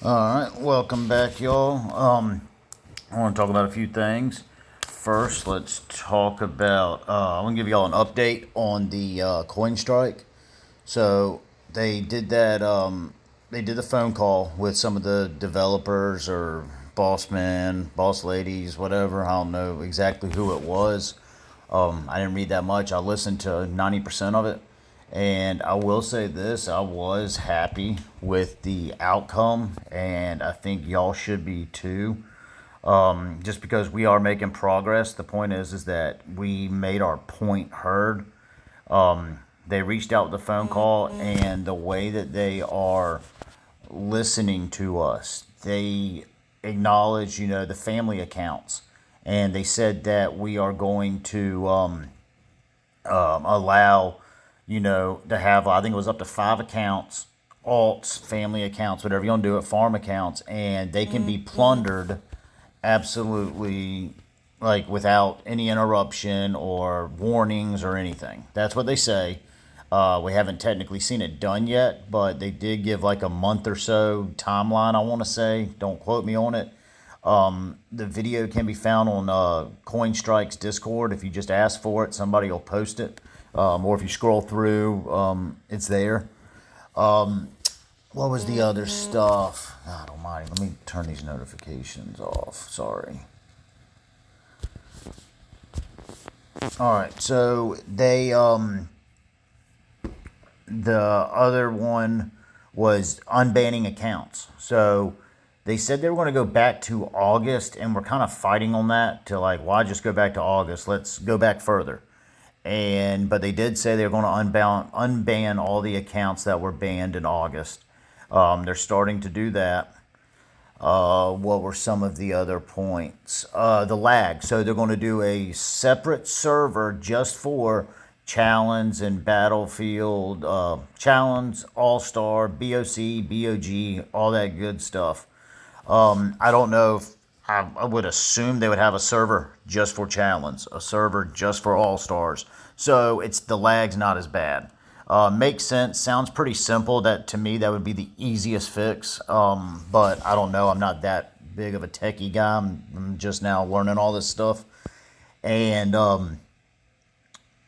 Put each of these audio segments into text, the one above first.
Alright, welcome back, y'all. I want to talk about a few things. First, let's talk about, I'm going to give y'all an update on the coin strike. So, they did that, they did the phone call with some of the developers or boss men, boss ladies, whatever. I don't know exactly who it was. I didn't read that much. I listened to 90% of it. And I will say this, I was happy with the outcome, and I think y'all should be too. Just because we are making progress. The point is that we made our point heard. They reached out with the phone call, and the way that they are listening to us, they acknowledge, the family accounts, and they said that we are going to allow, to have, I think it was up to 5 accounts, alts, family accounts, whatever you want to do it, farm accounts, and they can be plundered absolutely, like, without any interruption or warnings or anything. That's what they say. We haven't technically seen it done yet, but they did give like a month or so timeline, I want to say. Don't quote me on it. The video can be found on CoinStrike's Discord. If you just ask for it, somebody will post it. Or if you scroll through, it's there. What was the other stuff? God almighty, let me turn these notifications off. Sorry. Alright, so they, the other one was unbanning accounts. So they said they were going to go back to August, and we're kind of fighting on that to, like, why just go back to August? Let's go back further. But they did say they were going to unban all the accounts that were banned in August. They're starting to do that. What were some of the other points? The lag. So they're going to do a separate server just for Challenge and Battlefield, Challenge, All-Star, BOC, BOG, all that good stuff. I don't know if I would assume they would have a server just for Challenge, a server just for All-Stars. So the lag's not as bad. Makes sense. Sounds pretty simple. That, to me, that would be the easiest fix. But I don't know. I'm not that big of a techie guy. I'm just now learning all this stuff. And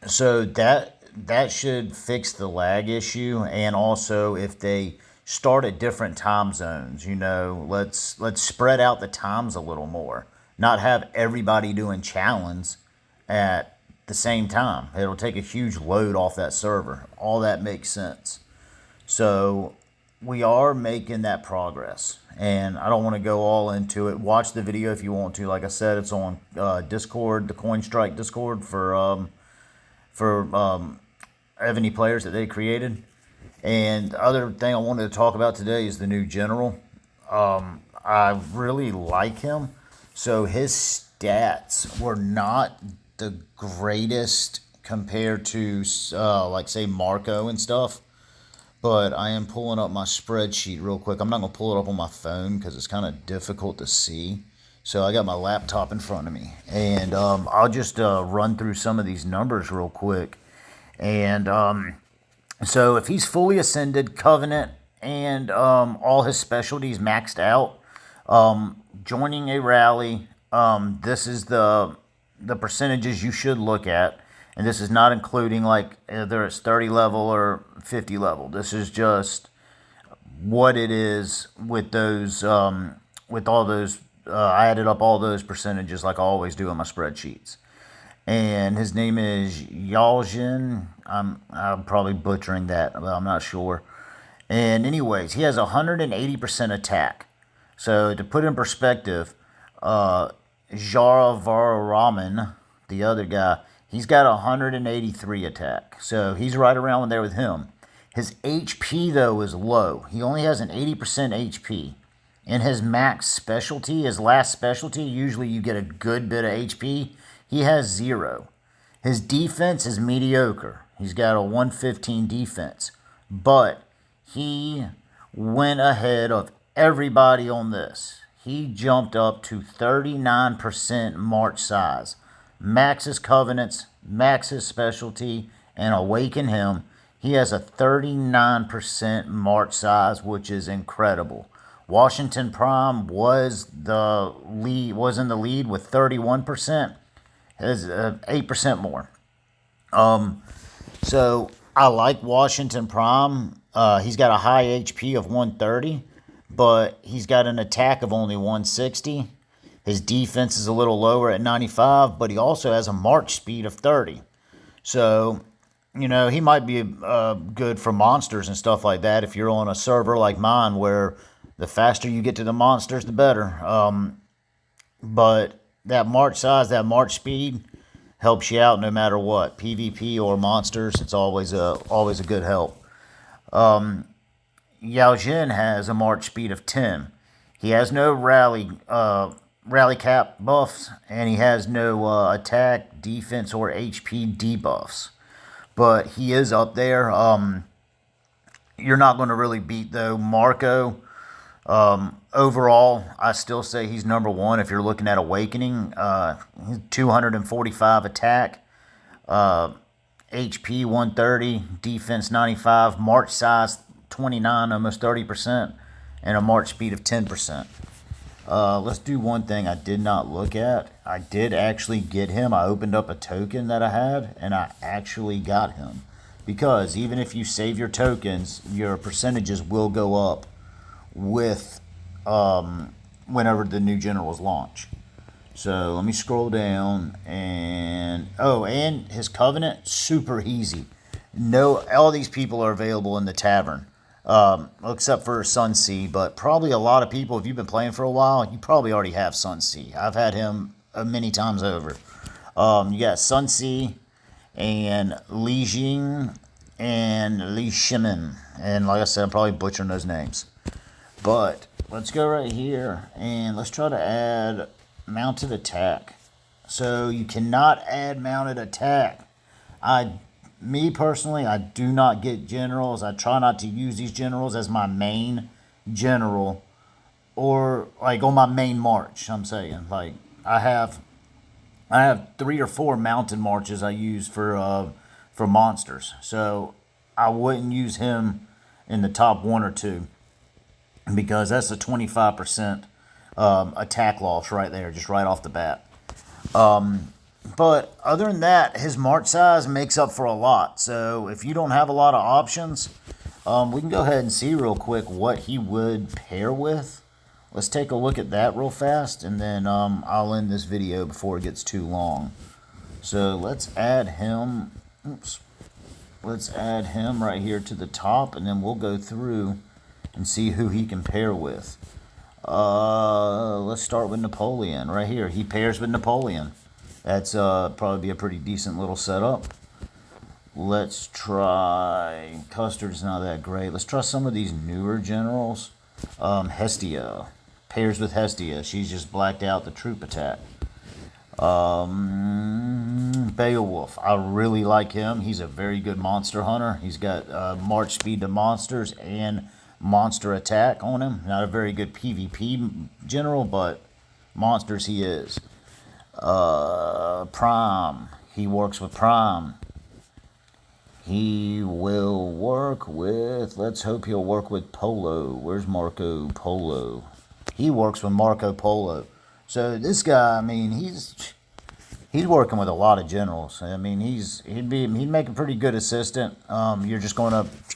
so that should fix the lag issue. And also, if they start at different time zones, let's spread out the times a little more. Not have everybody doing challenge at the same time. It'll take a huge load off that server. All that makes sense. So we are making that progress, and I don't want to go all into it. Watch the video if you want to. Like I said, it's on Discord, the CoinStrike Discord for EVONY players that they created. And the other thing I wanted to talk about today is the new general. I really like him. So his stats were not the greatest compared to, like, say, Marco and stuff. But I am pulling up my spreadsheet real quick. I'm not going to pull it up on my phone because it's kind of difficult to see. So I got my laptop in front of me. And I'll just run through some of these numbers real quick. And so if he's fully ascended, Covenant, and all his specialties maxed out, joining a rally, this is the percentages you should look at. And this is not including, like, whether it's 30 level or 50 level. This is just what it is with those, with all those. I added up all those percentages like I always do in my spreadsheets. And his name is Yaljin. I'm probably butchering that, but I'm not sure. And anyways, he has 180% attack. So to put in perspective, Jaravaraman, the other guy, he's got 183 attack. So he's right around there with him. His HP, though, is low. He only has an 80% HP. In his max specialty, his last specialty, usually you get a good bit of HP. He has 0. His defense is mediocre. He's got a 115 defense. But he went ahead of everybody on this. He jumped up to 39% march size. Maxes Covenants, maxes Specialty, and Awaken him. He has a 39% march size, which is incredible. Washington Prime was in the lead with 31%. Has 8% more. So I like Washington Prime. He's got a high HP of 130, but he's got an attack of only 160. His defense is a little lower at 95, but he also has a march speed of 30. So, he might be good for monsters and stuff like that if you're on a server like mine where the faster you get to the monsters, the better. But that march size, that march speed helps you out no matter what. PvP or monsters, it's always a good help. Yao Jin has a march speed of 10. He has no rally cap buffs, and he has no attack, defense, or HP debuffs. But he is up there. You're not going to really beat, though, Marco. Overall, I still say he's number one if you're looking at Awakening. 245 attack, HP 130, defense 95, march size 29, almost 30%, and a march speed of 10%. Let's do one thing I did not look at. I did actually get him. I opened up a token that I had, and I actually got him. Because even if you save your tokens, your percentages will go up with whenever the new generals launch. So let me scroll down, and and his covenant, super easy. No, all these people are available in the tavern, except for Sunsea. But probably a lot of people, if you've been playing for a while, you probably already have Sunsea. I've had him many times over. You got Sunsea and Li Jing and Li Shimin, and like I said, I'm probably butchering those names. But let's go right here and let's try to add mounted attack. So you cannot add mounted attack. Me personally, I do not get generals. I try not to use these generals as my main general, or like on my main march. I'm saying, like, I have 3 or 4 mounted marches I use for monsters. So I wouldn't use him in the top 1 or 2. Because that's a 25% attack loss right there, just right off the bat. But other than that, his march size makes up for a lot. So if you don't have a lot of options, we can go ahead and see real quick what he would pair with. Let's take a look at that real fast, and then I'll end this video before it gets too long. So let's add him. Let's add him right here to the top, and then we'll go through and see who he can pair with. Let's start with Napoleon right here. He pairs with Napoleon. That's probably be a pretty decent little setup. Let's try... Custard's not that great. Let's try some of these newer generals. Hestia. Pairs with Hestia. She's just blacked out the troop attack. Beowulf. I really like him. He's a very good monster hunter. He's got march speed to monsters and monster attack on him. Not a very good PvP general, but monsters he is. Prime. He works with Prime. He will work with... Let's hope he'll work with Polo. Where's Marco Polo? He works with Marco Polo. So this guy, I mean, he's working with a lot of generals. I mean, he'd make a pretty good assistant. You're just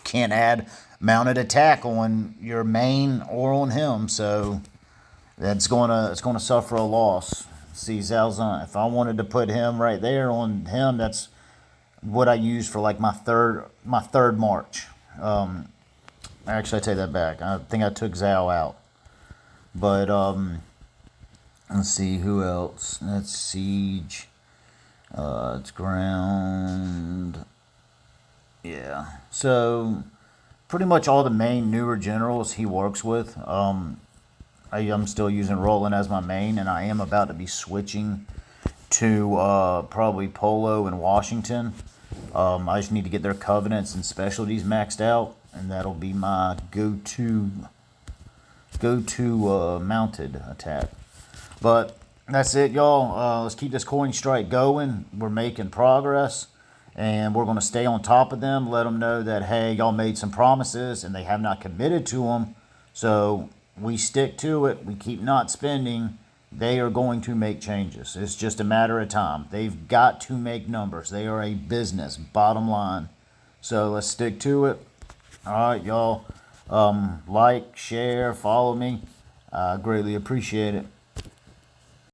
can't add mounted attack on your main or on him, so it's gonna suffer a loss. See, Zalzan, if I wanted to put him right there on him, that's what I use for like my third march. Actually, I take that back. I think I took Zhao out, but let's see who else. That's Siege. It's ground. Yeah. So pretty much all the main newer generals he works with. I'm still using Roland as my main, and I am about to be switching to probably Polo and Washington. I just need to get their covenants and specialties maxed out, and that'll be my go-to mounted attack. But that's it, y'all. Let's keep this coin strike going. We're making progress, and we're going to stay on top of them, let them know that, hey, y'all made some promises, and they have not committed to them. So we stick to it, we keep not spending, they are going to make changes. It's just a matter of time. They've got to make numbers. They are a business, bottom line. So let's stick to it. All right, y'all. Like, share, follow me. I greatly appreciate it.